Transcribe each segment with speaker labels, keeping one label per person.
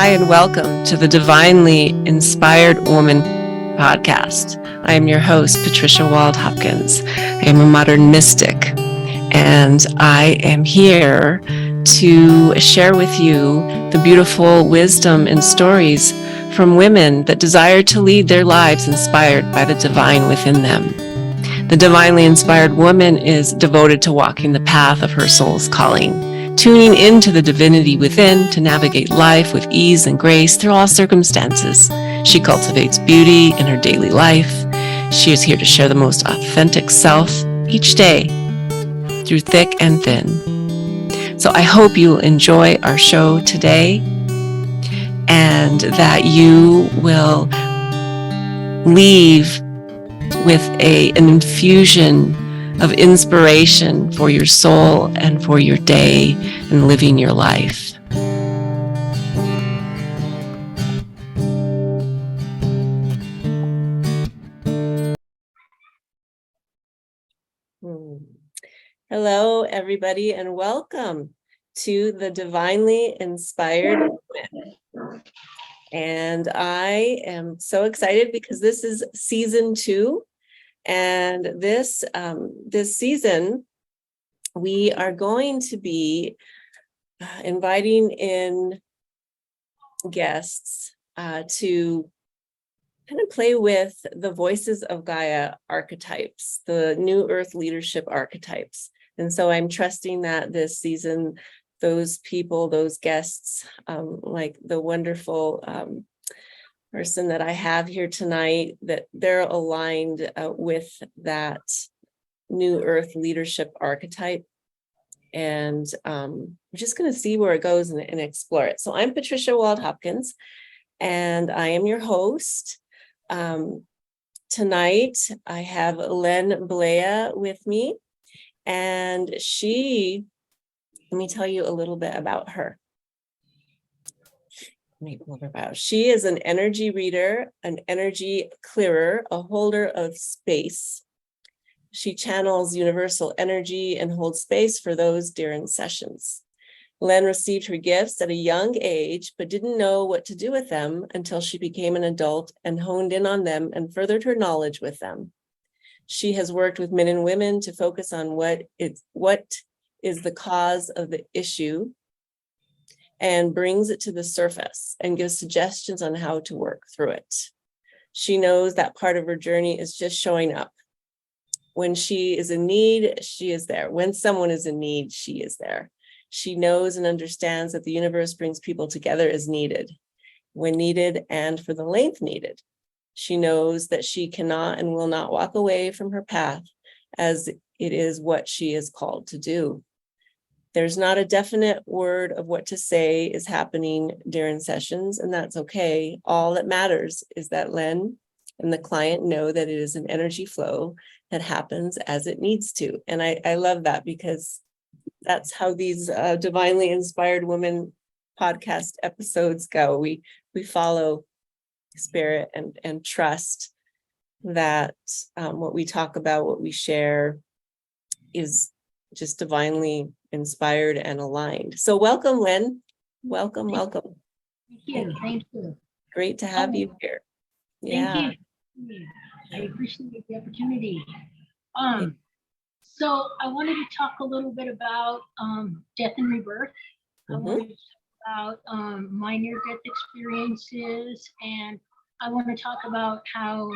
Speaker 1: Hi, and welcome to the Divinely Inspired Woman podcast. I am your host, Patricia Wald-Hopkins. I am a modern mystic, and I am here to share with you the beautiful wisdom and stories from women that desire to lead their lives inspired by the divine within them. The divinely inspired woman is devoted to walking the path of her soul's calling, tuning into the divinity within to navigate life with ease and grace through all circumstances. She cultivates beauty in her daily life. She is here to share the most authentic self each day through thick and thin. So I hope you enjoy our show today and that you will leave with an infusion of inspiration for your soul and for your day and living your life. Hello, everybody, and welcome to the Divinely Inspired Woman. And I am so excited because this is season 2. And this season, we are going to be inviting in guests to kind of play with the voices of Gaia archetypes, the New Earth leadership archetypes. And so I'm trusting that this season, those people, those guests, like the wonderful person that I have here tonight, that they're aligned with that New Earth leadership archetype. And we're just going to see where it goes and explore it. So I'm Patricia Wald-Hopkins, and I am your host. Tonight, I have Len Blea with me, and let me tell you a little bit about her. She is an energy reader, an energy clearer, a holder of space. She channels universal energy and holds space for those during sessions. Len received her gifts at a young age, but didn't know what to do with them until she became an adult and honed in on them and furthered her knowledge with them. She has worked with men and women to focus on what is the cause of the issue and brings it to the surface and gives suggestions on how to work through it. She knows that part of her journey is just showing up. When she is in need, she is there. When someone is in need, she is there. She knows and understands that the universe brings people together as needed, when needed and for the length needed. She knows that she cannot and will not walk away from her path, as it is what she is called to do. There's not a definite word of what to say is happening during sessions, and that's okay. All that matters is that Len and the client know that it is an energy flow that happens as it needs to. And I love that, because that's how these Divinely Inspired Women podcast episodes go. We follow spirit and trust that what we talk about, what we share, is just divinely inspired and aligned. So welcome, Len. Welcome.
Speaker 2: Thank you.
Speaker 1: Great to have you here.
Speaker 2: Thank you. I appreciate the opportunity. So I wanted to talk a little bit about death and rebirth. I wanted to talk about my near-death experiences, and I want to talk about how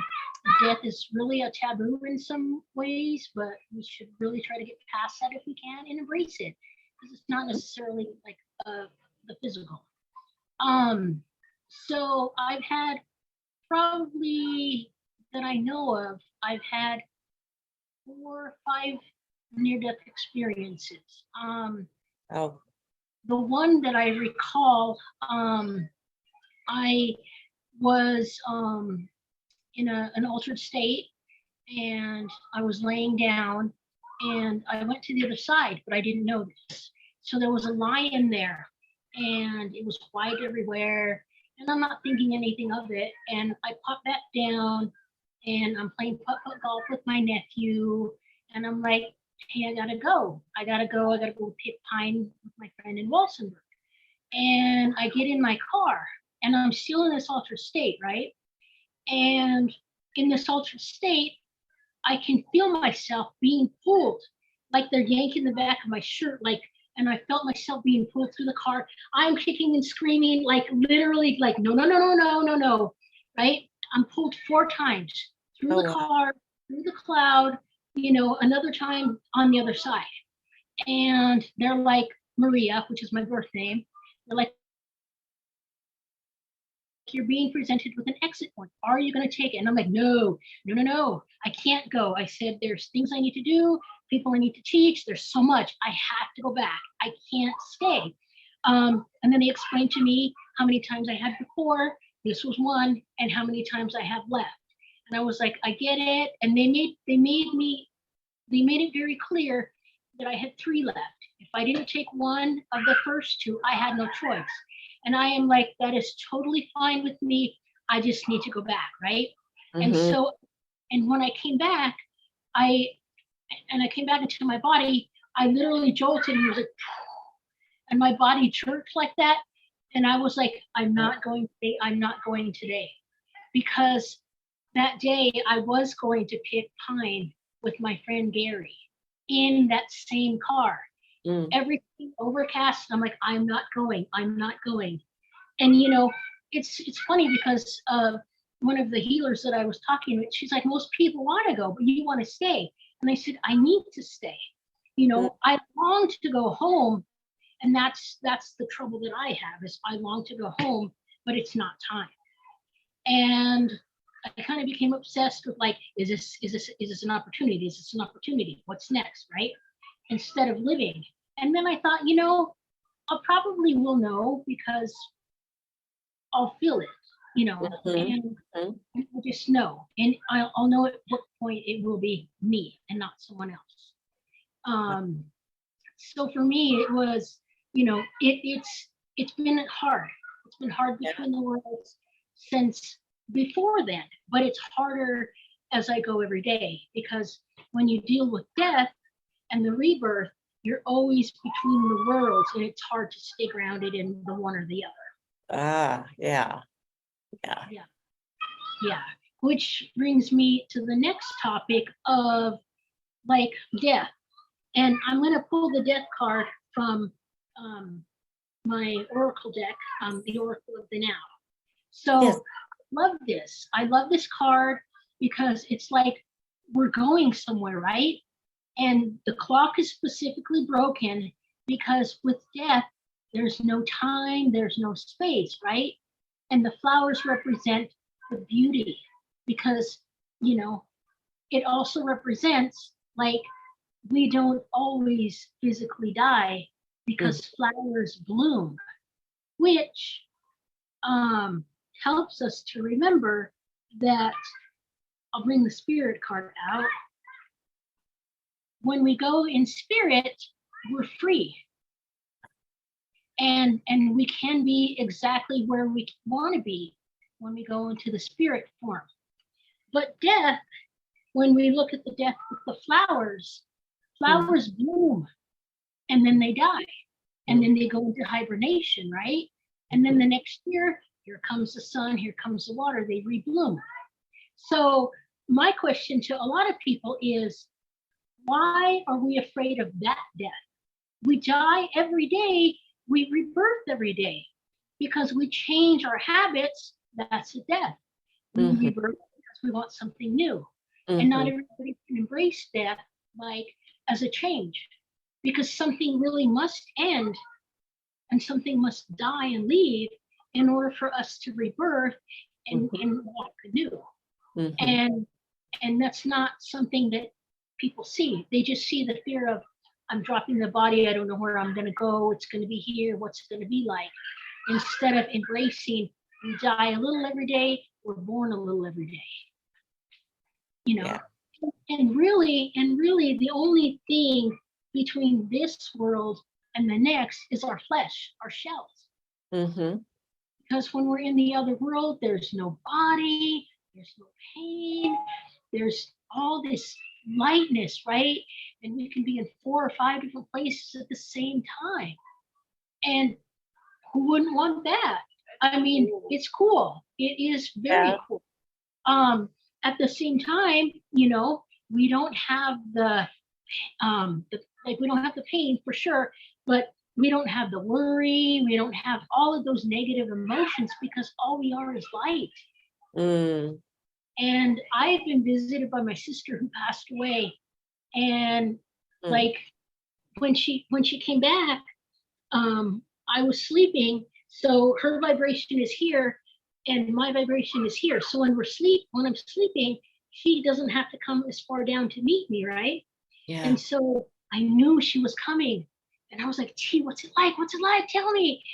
Speaker 2: death is really a taboo in some ways, but we should really try to get past that if we can and embrace it, because it's not necessarily like the physical. So I've had, probably that I know of, I've had 4 or 5 near-death experiences. The one that I recall, I was in an altered state, and I was laying down, and I went to the other side, but I didn't know this. So there was a lion there, and it was white everywhere, and I'm not thinking anything of it. And I popped back down, and I'm playing putt-putt golf with my nephew, and I'm like, hey, I gotta go. I gotta go pit pine with my friend in Walsenburg. and I get in my car, and I'm still in this altered state, right? And in this altered state, I can feel myself being pulled, like they're yanking the back of my shirt, like, and I felt myself being pulled through the car. I'm kicking and screaming, like literally, like, no, no, no, no, no, no, no, right? I'm pulled 4 times through
Speaker 1: Oh,
Speaker 2: the
Speaker 1: wow.
Speaker 2: car, through the cloud, another time on the other side. And they're like, Maria, which is my birth name, they're like, you're being presented with an exit point. Are you going to take it? And I'm like, no, no, no, no, I can't go. I said, there's things I need to do, people I need to teach. There's so much. I have to go back. I can't stay. And then they explained to me how many times I had before. This was one, and how many times I have left. And I was like, I get it. And they made it very clear that I had 3 left. If I didn't take one of the first 2, I had no choice. And I am like, that is totally fine with me. I just need to go back, right? And so, and when I came back, I came back into my body, I literally jolted and was like, and my body jerked like that. And I was like, I'm not going today. I'm not going today. Because that day I was going to pick pine with my friend Gary in that same car. Everything overcast. I'm like, I'm not going. I'm not going. And it's funny because one of the healers that I was talking with, she's like, most people want to go, but you want to stay. And I said, I need to stay. I long to go home, and that's the trouble that I have is I long to go home, but it's not time. And I kind of became obsessed with like, is this an opportunity? Is this an opportunity? What's next, right? Instead of living. And then I thought, I probably will know because I'll feel it, and I'll just know. And I'll know at what point it will be me and not someone else. So for me, it was, it's been hard. It's been hard between the worlds since before then, but it's harder as I go every day, because when you deal with death and the rebirth, you're always between the worlds, and it's hard to stay grounded in the one or the other.
Speaker 1: Yeah.
Speaker 2: Which brings me to the next topic of like death. And I'm going to pull the death card from my oracle deck, the Oracle of the Now. So
Speaker 1: Yes.
Speaker 2: I love this card because it's like we're going somewhere, right? And the clock is specifically broken because with death, there's no time, there's no space, right? And the flowers represent the beauty because, it also represents like we don't always physically die because flowers bloom, which helps us to remember that. I'll bring the spirit card out. When we go in spirit, we're free. And we can be exactly where we want to be when we go into the spirit form. But death, when we look at the death with the flowers bloom and then they die. And then they go into hibernation, right? And then the next year, here comes the sun, here comes the water, they rebloom. So my question to a lot of people is, why are we afraid of that death? We die every day, we rebirth every day, because we change our habits, that's a death. We rebirth because we want something new. And not everybody can embrace death like as a change, because something really must end and something must die and leave in order for us to rebirth and walk anew. And that's not something that people see. They just see the fear of, I'm dropping the body, I don't know where I'm going to go, it's going to be here, what's it going to be like? Instead of embracing, we die a little every day, we're born a little every day. And really, the only thing between this world and the next is our flesh, our shells. Because when we're in the other world, there's no body, there's no pain, there's all this lightness, right? And we can be in 4 or 5 different places at the same time. And who wouldn't want that? I mean, it's cool. It is very cool. At the same time, you know, we don't have like we don't have the pain for sure, but we don't have the worry. We don't have all of those negative emotions because all we are is light. And I've been visited by my sister who passed away, and like when she came back, I was sleeping, so her vibration is here and my vibration is here. So when I'm sleeping, she doesn't have to come as far down to meet me, right?
Speaker 1: Yeah.
Speaker 2: And so I knew she was coming, and I was like, T, what's it like? What's it like? Tell me.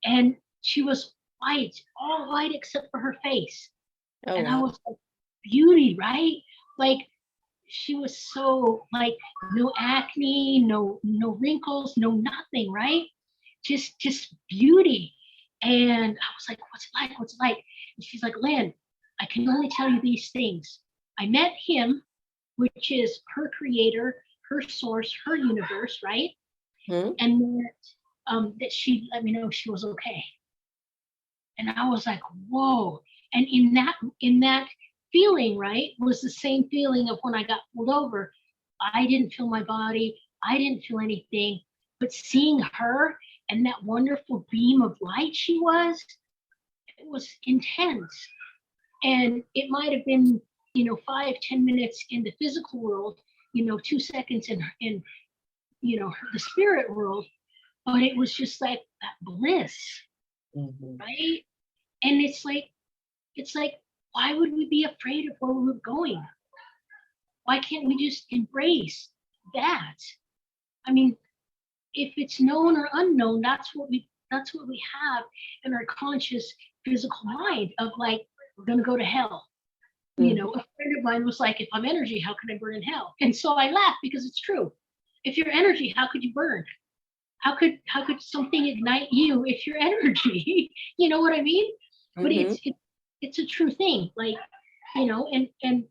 Speaker 2: And she was white, all white except for her face.
Speaker 1: Oh,
Speaker 2: and
Speaker 1: wow.
Speaker 2: I was like, beauty, right? Like, she was so like no acne, no wrinkles, no nothing, right? Just beauty. And I was like, what's it like? What's it like? And she's like, Len, I can only tell you these things. I met him, which is her creator, her source, her universe, right? And that she let me know she was okay. And I was like, whoa. And in that feeling, right, was the same feeling of when I got pulled over. I didn't feel my body. I didn't feel anything. But seeing her and that wonderful beam of light she was, it was intense. And it might have been, 5-10 minutes in the physical world, 2 seconds in the spirit world, but it was just like that bliss, right? And it's like, why would we be afraid of where we're going? Why can't we just embrace that? I mean, if it's known or unknown, that's what we have in our conscious physical mind of like, we're gonna go to hell. A friend of mine was like, if I'm energy, how can I burn in hell? And so I laughed because it's true. If you're energy, how could you burn? How could something ignite you if you're energy? You know what I mean? But it's a true thing. Like, and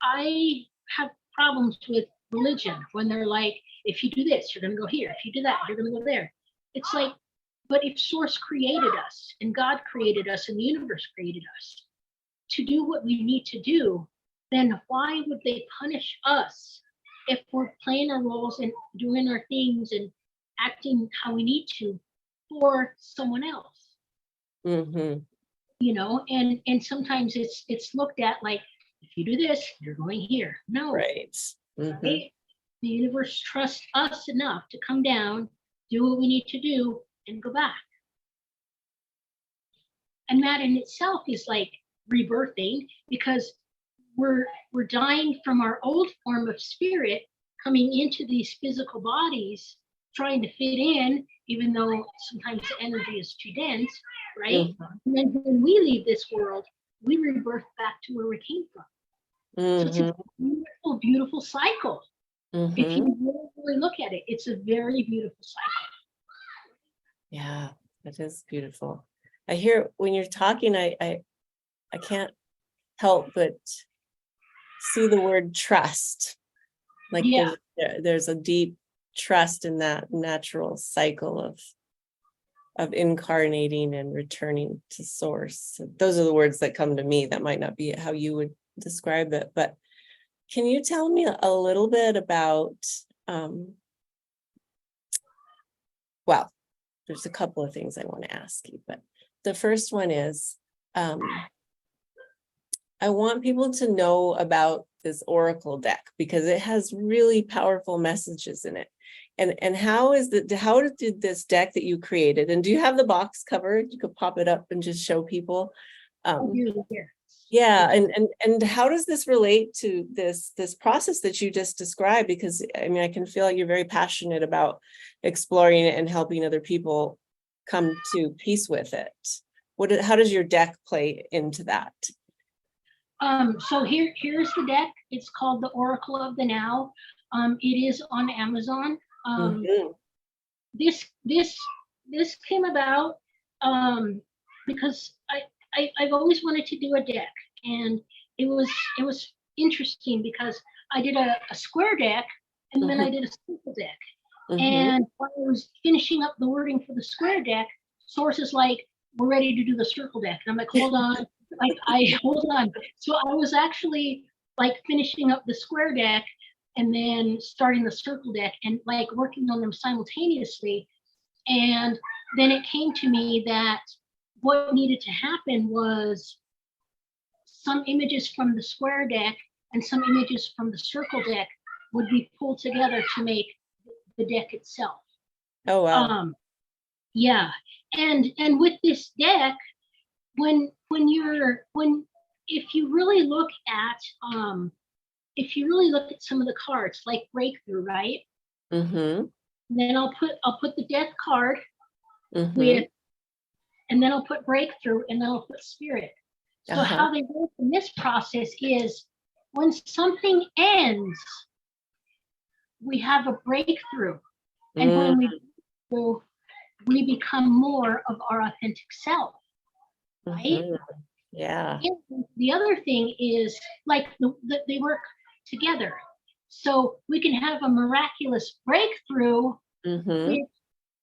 Speaker 2: I have problems with religion when they're like, if you do this, you're gonna go here. If you do that, you're gonna go there. It's like, but if Source created us and God created us and the universe created us to do what we need to do, then why would they punish us if we're playing our roles and doing our things and acting how we need to for someone else? And sometimes it's looked at like, if you do this, you're going here. No.
Speaker 1: Right.
Speaker 2: Right? The universe trusts us enough to come down, do what we need to do, and go back. And that in itself is like rebirthing, because we're dying from our old form of spirit, coming into these physical bodies, trying to fit in, even though sometimes the energy is too dense, right? And then when we leave this world, we rebirth back to where we came from. So it's a beautiful, beautiful cycle. If you really look at it, it's a very beautiful cycle.
Speaker 1: Yeah, it is beautiful. I hear when you're talking, I can't help but see the word trust. Like there's a deep trust in that natural cycle of incarnating and returning to Source. So those are the words that come to me. That might not be how you would describe it, but can you tell me a little bit about, well, there's a couple of things I want to ask you, but the first one is, I want people to know about this Oracle deck because it has really powerful messages in it. And how did this deck that you created, and do you have the box covered? You could pop it up and just show people. Yeah, and how does this relate to this process that you just described? Because I mean, I can feel like you're very passionate about exploring it and helping other people come to peace with it. How does your deck play into that?
Speaker 2: So here's the deck. It's called the Oracle of the Now. It is on Amazon. This came about because I've always wanted to do a deck, and it was interesting because I did a square deck, and then I did a simple deck. And while I was finishing up the wording for the square deck, Source is like, we're ready to do the circle deck. And I'm like, hold on, hold on. So I was actually like finishing up the square deck and then starting the circle deck and like working on them simultaneously. And then it came to me that what needed to happen was some images from the square deck and some images from the circle deck would be pulled together to make the deck itself.
Speaker 1: Oh, wow.
Speaker 2: Yeah. And with this deck, if you really look at some of the cards, like Breakthrough, right?
Speaker 1: Mm-hmm.
Speaker 2: Then I'll put the Death card
Speaker 1: Mm-hmm.
Speaker 2: with, and then I'll put Breakthrough, and then I'll put Spirit. So how they work in this process is when something ends, we have a breakthrough. And when we become more of our authentic self, right?
Speaker 1: Mm-hmm. Yeah.
Speaker 2: And the other thing is like they work together. So we can have a miraculous breakthrough, which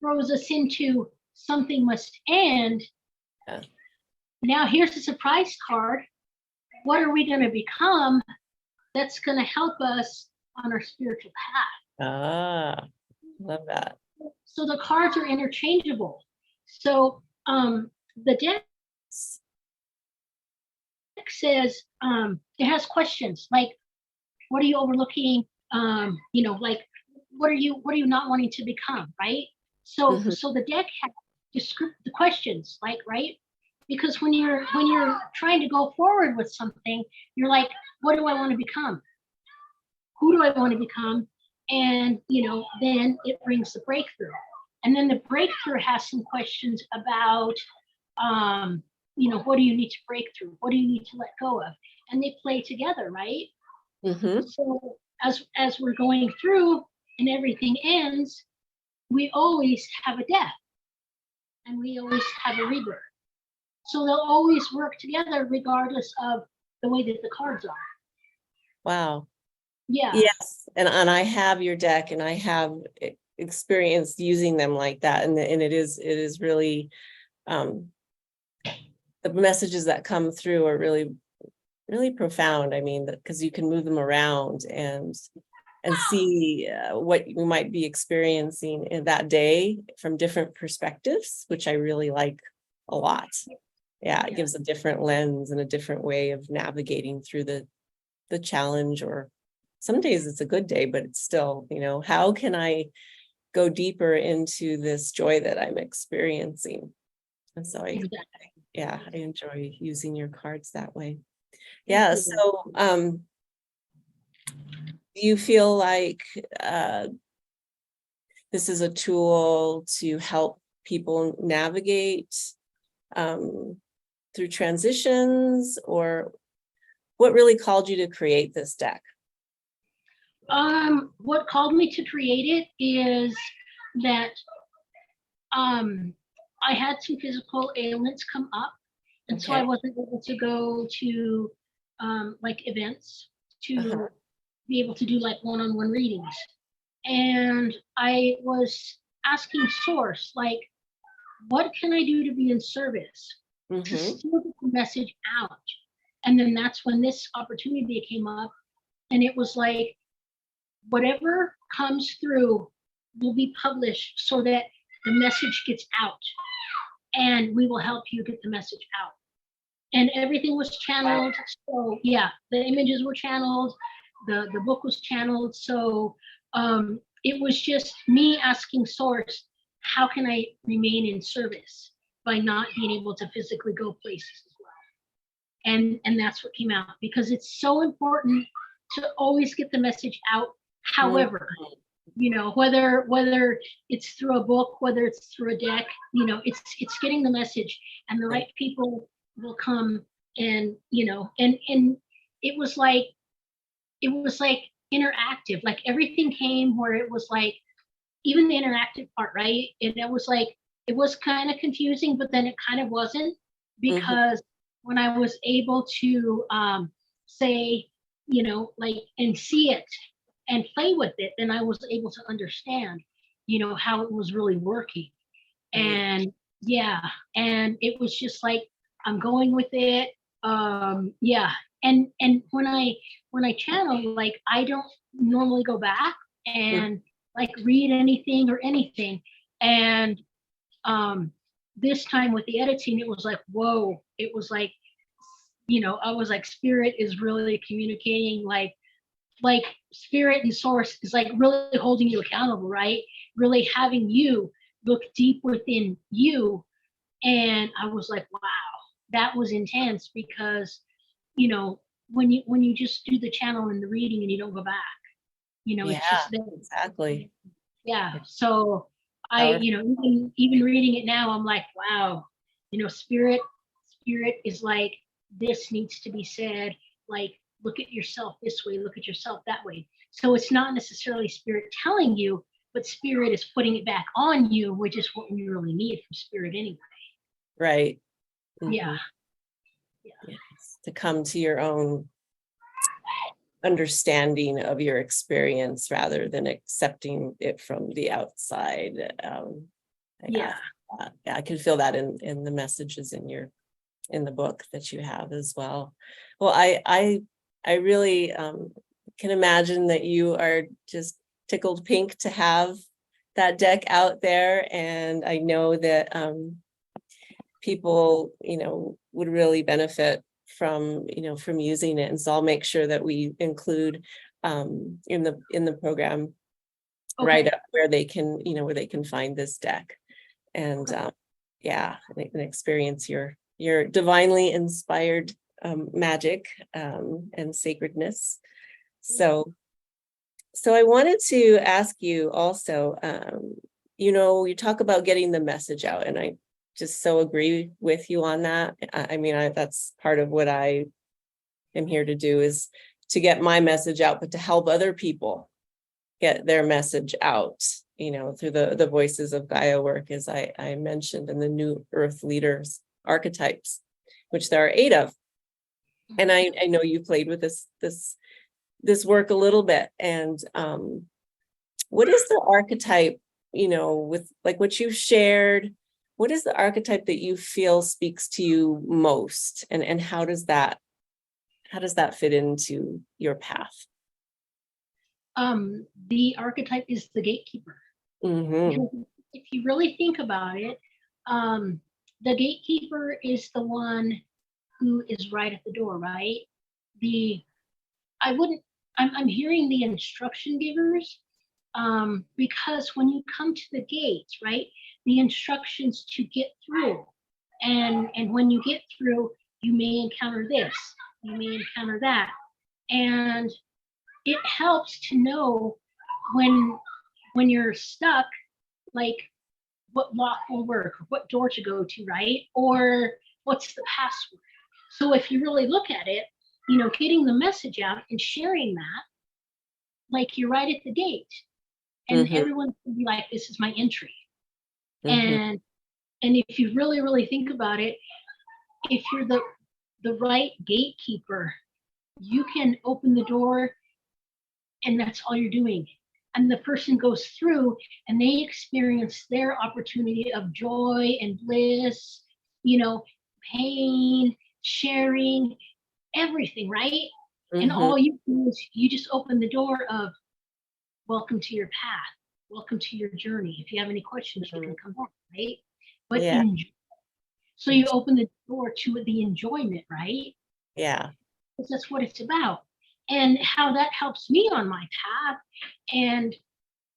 Speaker 2: throws us into something must end.
Speaker 1: Yeah.
Speaker 2: Now here's a surprise card. What are we going to become that's going to help us on our spiritual path?
Speaker 1: Ah, love that.
Speaker 2: So the cards are interchangeable. So the deck says it has questions like, what are you overlooking? Like what are you not wanting to become, right? So so the deck has the questions, like, right? Because when you're trying to go forward with something, you're like, what do I want to become? Who do I want to become? And then it brings the breakthrough. And then the breakthrough has some questions about what do you need to break through? What do you need to let go of? And they play together, right? So as we're going through and everything ends, we always have a death and we always have a rebirth. So they'll always work together regardless of the way that the cards are.
Speaker 1: Wow.
Speaker 2: Yeah.
Speaker 1: Yes. And I have your deck and I have experienced using them like that. And it is really, the messages that come through are really, really profound. I mean, because you can move them around and see what you might be experiencing in that day from different perspectives, which I really like a lot. Yeah, it gives a different lens and a different way of navigating through the challenge. Or some days it's a good day, but it's still, how can I go deeper into this joy that I'm experiencing? And so I enjoy using your cards that way. Yeah. So do you feel like this is a tool to help people navigate through transitions, or what really called you to create this deck?
Speaker 2: What called me to create it is that I had some physical ailments come up, and so I wasn't able to go to like events to be able to do like one-on-one readings. And I was asking Source, like, what can I do to be in service to still get the message out? And then that's when this opportunity came up, and it was like, whatever comes through will be published so that the message gets out, and we will help you get the message out. And everything was channeled. So yeah, the images were channeled, the book was channeled. So it was just me asking Source, how can I remain in service by not being able to physically go places as well? And that's what came out, because it's so important to always get the message out. However, whether it's through a book, whether it's through a deck, it's getting the message, and the right people will come. And and it was like interactive, like everything came where it was like, even the interactive part, right? And it was like, it was kind of confusing, but then it kind of wasn't, because when I was able to say, like, and see it and play with it, then I was able to understand, how it was really working. And Yeah. And it was just like, I'm going with it. Yeah. And when I channel, like, I don't normally go back and like read anything or anything. And this time with the editing, it was like, whoa, it was like, I was like, spirit is really communicating, like spirit and source is like really holding you accountable, right? Really having you look deep within you. And I was like, wow, that was intense, because, when you just do the channel and the reading and you don't go back, it's
Speaker 1: Yeah,
Speaker 2: just there.
Speaker 1: exactly.
Speaker 2: Yeah. So
Speaker 1: Powerful.
Speaker 2: even reading it now, I'm like, wow, spirit is like, this needs to be said, like, look at yourself this way, look at yourself that way. So it's not necessarily spirit telling you, but spirit is putting it back on you, which is what we really need from spirit anyway.
Speaker 1: Right.
Speaker 2: Yeah.
Speaker 1: Mhm. Yes. To come to your own understanding of your experience rather than accepting it from the outside.
Speaker 2: Yeah.
Speaker 1: I can feel that in the messages in the book that you have as well. Well, I really can imagine that you are just tickled pink to have that deck out there, and I know that people, would really benefit from using it. And so I'll make sure that we include in the program right
Speaker 2: Okay.
Speaker 1: up where they can, where they can find this deck and yeah, and they can experience your divinely inspired magic and sacredness. So I wanted to ask you also, you talk about getting the message out, and I just so agree with you on that. I mean, that's part of what I am here to do, is to get my message out, but to help other people get their message out, through the Voices of Gaia work, as I mentioned, in the New Earth Leaders archetypes, which there are 8 of. And I know you played with this work a little bit. And what is the archetype, with like what you shared, what is the archetype that you feel speaks to you most? And how does that fit into your path?
Speaker 2: The archetype is the gatekeeper.
Speaker 1: Mm-hmm.
Speaker 2: Because if you really think about it, um, the gatekeeper is the one who is right at the door, right? The I wouldn't. I'm hearing the instruction givers, because when you come to the gates, right, the instructions to get through, and when you get through, you may encounter this, you may encounter that, and it helps to know when you're stuck, like, what lock will work, what door to go to, right? Or what's the password. So if you really look at it, getting the message out and sharing that, like, you're right at the gate, and
Speaker 1: Mm-hmm.
Speaker 2: everyone can be like, this is my entry.
Speaker 1: Mm-hmm.
Speaker 2: And if you really, really think about it, if you're the right gatekeeper, you can open the door, and that's all you're doing. And the person goes through and they experience their opportunity of joy and bliss, pain, sharing, everything, right? And
Speaker 1: Mm-hmm.
Speaker 2: all you do is you just open the door of, welcome to your path, welcome to your journey. If you have any questions, you can come back, right? But
Speaker 1: Yeah.
Speaker 2: so you open the door to the enjoyment, right?
Speaker 1: Yeah.
Speaker 2: Because that's what it's about. And how that helps me on my path, and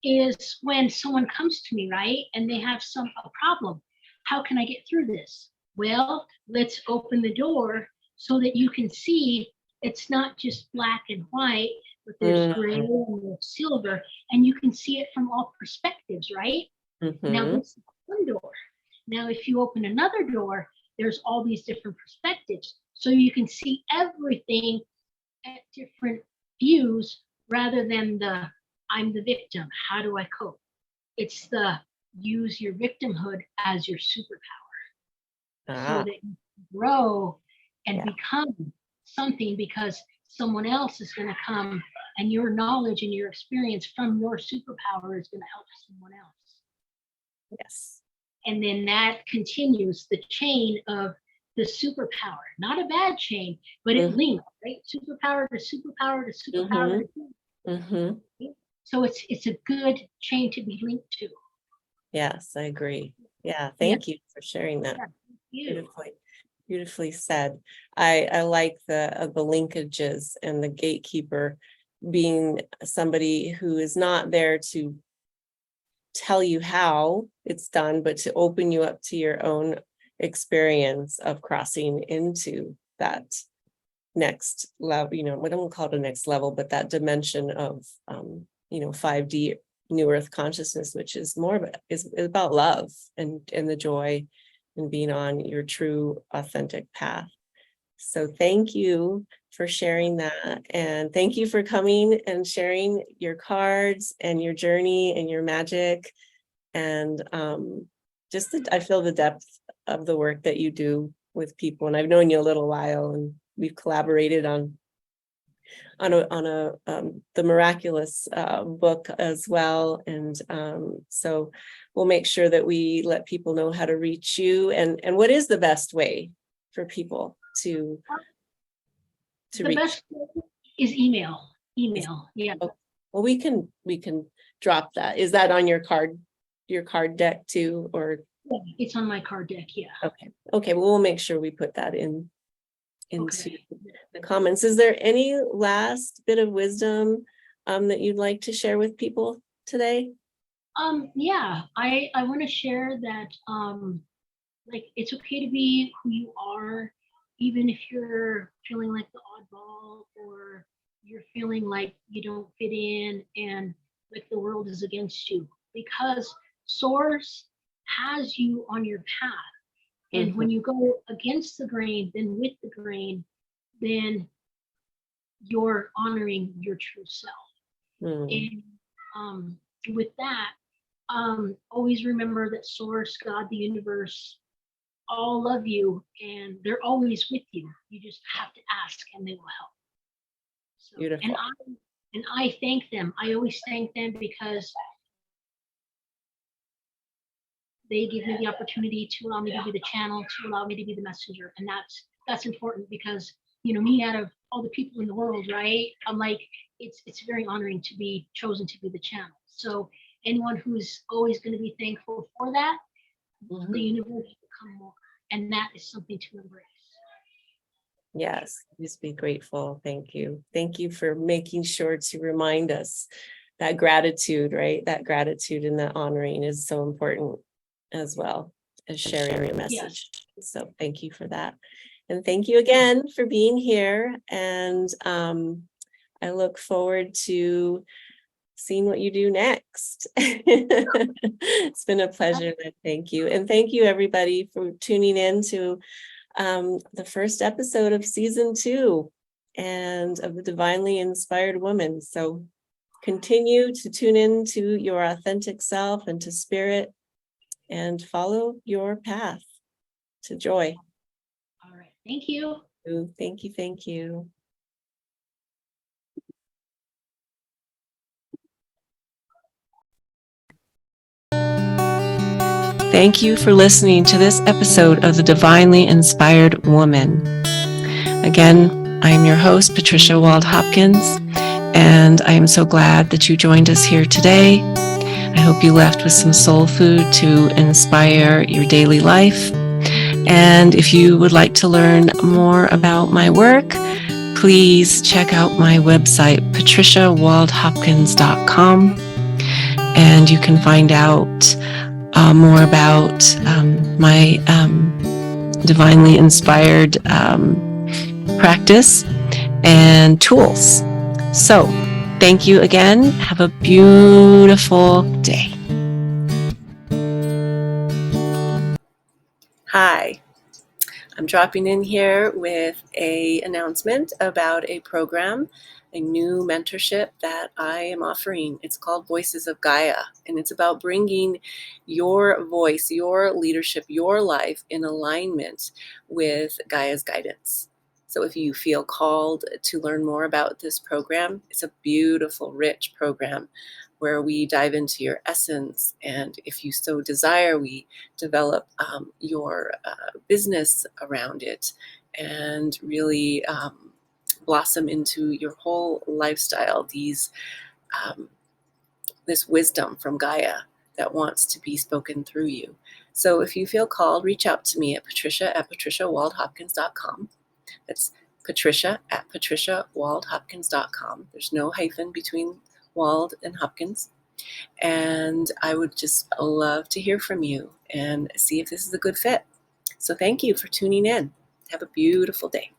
Speaker 2: is when someone comes to me, right, and they have a problem. How can I get through this? Well, let's open the door so that you can see it's not just black and white, but there's gray
Speaker 1: Mm-hmm.
Speaker 2: and there's silver, and you can see it from all perspectives, right? Now,
Speaker 1: Mm-hmm.
Speaker 2: this is one door. Now, if you open another door, there's all these different perspectives. So you can see everything at different views, rather than I'm the victim, how do I cope? It's the use your victimhood as your superpower, so
Speaker 1: Ah,
Speaker 2: that you grow and
Speaker 1: yeah.
Speaker 2: become something, because someone else is going to come, and your knowledge and your experience from your superpower is going to help someone else.
Speaker 1: Yes.
Speaker 2: And then that continues the chain of the superpower. Not a bad chain, but it links, right? Superpower to superpower to superpower to So it's a good chain to be linked to.
Speaker 1: Yes, I agree. Yeah, thank you for sharing that.
Speaker 2: Yeah,
Speaker 1: Beautifully said. I like the linkages and the gatekeeper being somebody who is not there to tell you how it's done, but to open you up to your own experience of crossing into that next level, we don't call it a next level, but that dimension of 5D new earth consciousness, which is is about love and the joy and being on your true authentic path. So thank you for sharing that, and thank you for coming and sharing your cards and your journey and your magic, and I feel the depth of the work that you do with people. And I've known you a little while, and we've collaborated on the miraculous book as well. And so we'll make sure that we let people know how to reach you, and what is the best way for people to
Speaker 2: the
Speaker 1: reach.
Speaker 2: best is email. Yeah.
Speaker 1: Well, we can drop that. Is that on your card deck too, or?
Speaker 2: Yeah, it's on my card deck. Yeah.
Speaker 1: Okay, well, we'll make sure we put that into the comments. Is there any last bit of wisdom that you'd like to share with people today?
Speaker 2: Yeah, I want to share that like it's okay to be who you are, even if you're feeling like the oddball, or you're feeling like you don't fit in and like the world is against you, because source has you on your path. And when you go against the grain, then with the grain, then you're honoring your true self. And with that, always remember that source, God, the universe, all love you, and they're always with you. You just have to ask and they will help. So,
Speaker 1: Beautiful.
Speaker 2: And I thank them. I always thank them because they give me the opportunity to allow me to be the channel, to allow me to be the messenger. And that's important, because me, out of all the people in the world, right? I'm like, it's very honoring to be chosen to be the channel. So anyone who's always going to be thankful for that, the universe will come more. And that is something to embrace.
Speaker 1: Yes, just be grateful. Thank you. Thank you for making sure to remind us that gratitude, right? That gratitude and that honoring is so important, as well as sharing your message. Yes. So thank you for that. And thank you again for being here. And I look forward to seeing what you do next. It's been a pleasure. Thank you. And thank you, everybody, for tuning in to the first episode of season 2 and of the Divinely Inspired Woman. So continue to tune in to your authentic self and to spirit, and follow your path to joy.
Speaker 2: All right. Thank you.
Speaker 1: Thank you. Thank you. Thank you for listening to this episode of the Divinely Inspired Woman. Again, I am your host, Patricia Wald-Hopkins, and I am so glad that you joined us here today. I hope you left with some soul food to inspire your daily life. And if you would like to learn more about my work, please check out my website, patriciawaldhopkins.com, and you can find out more about my divinely inspired practice and tools. So, thank you again. Have a beautiful day. Hi, I'm dropping in here with an announcement about a program, a new mentorship that I am offering. It's called Voices of Gaia, and it's about bringing your voice, your leadership, your life in alignment with Gaia's guidance. So if you feel called to learn more about this program, it's a beautiful, rich program where we dive into your essence. And if you so desire, we develop your business around it and really blossom into your whole lifestyle, this wisdom from Gaia that wants to be spoken through you. So if you feel called, reach out to me at patricia@patriciawaldhopkins.com. That's patricia@patriciawaldhopkins.com. There's no hyphen between Wald and Hopkins. And I would just love to hear from you and see if this is a good fit. So thank you for tuning in. Have a beautiful day.